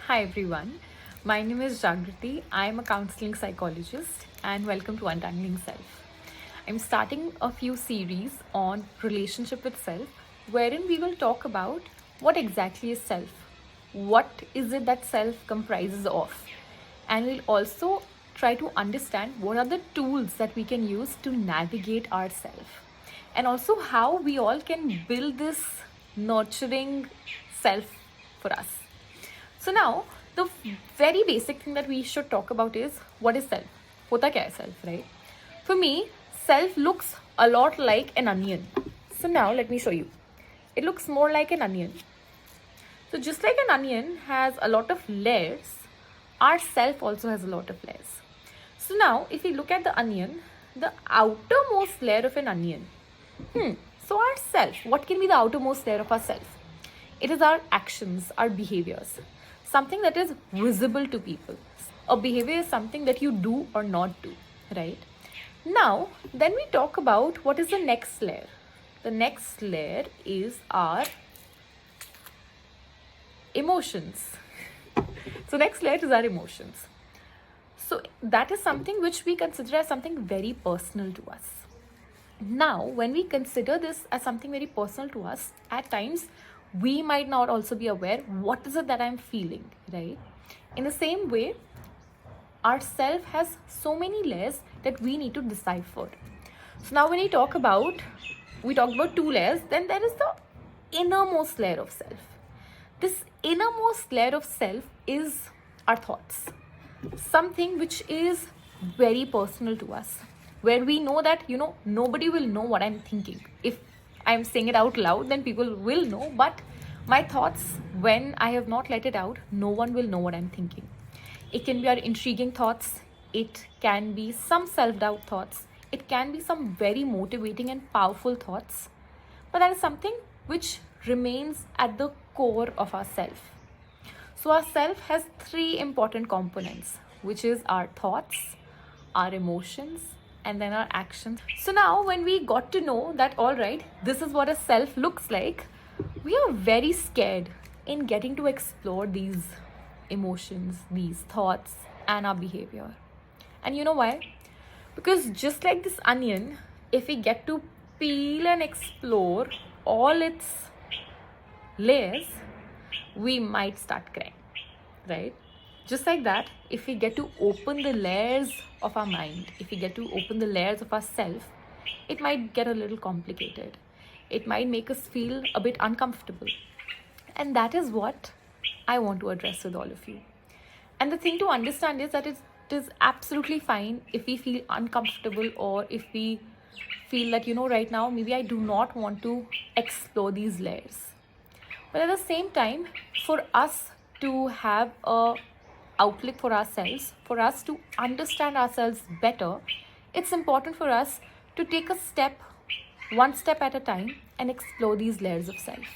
Hi everyone, my name is Jagriti. I am a counseling psychologist and welcome to Untangling Self. I'm starting a few series on relationship with self wherein we will talk about what exactly is self, what is it that self comprises of, and we'll also try to understand what are the tools that we can use to navigate ourselves and also how we all can build this nurturing self for us. So now the very basic thing that we should talk about is what is self? होता क्या है self, right? For me, self looks a lot like an onion. So now let me show you. It looks more like an onion. So just like an onion has a lot of layers, our self also has a lot of layers. So now if we look at the onion, the outermost layer of an onion. So our self, what can be the outermost layer of our self? It is our actions, our behaviors, something that is visible to people. A behavior is something that you do or not do, right? Now, then we talk about what is the next layer. The next layer is our emotions. So, next layer is our emotions. So, that is something which we consider as something very personal to us. Now, when we consider this as something very personal to us, at times we might not also be aware what is it that I'm feeling, right? In the same way, our self has so many layers that we need to decipher. So now when we talked about two layers, then there is the innermost layer of self. This innermost layer of self is our thoughts, something which is very personal to us, where we know that nobody will know what I'm thinking. If I'm saying it out loud, then people will know, but my thoughts, when I have not let it out, no one will know what I'm thinking. It can be our intriguing thoughts, it can be some self-doubt thoughts, it can be some very motivating and powerful thoughts, but that is something which remains at the core of our self. So our self has three important components, which is our thoughts, our emotions, and then our actions. So now when we got to know that, all right, this is what a self looks like, we are very scared in getting to explore these emotions, these thoughts, and our behavior. And you know why? Because just like this onion, if we get to peel and explore all its layers, we might start crying, right? Just like that, if we get to open the layers of our mind, if we get to open the layers of ourself, it might get a little complicated. It might make us feel a bit uncomfortable. And that is what I want to address with all of you. And the thing to understand is that it is absolutely fine if we feel uncomfortable or if we feel that, right now, maybe I do not want to explore these layers. But at the same time, for us to have a outlet for ourselves, for us to understand ourselves better, it's important for us to take a step, one step at a time, and explore these layers of self.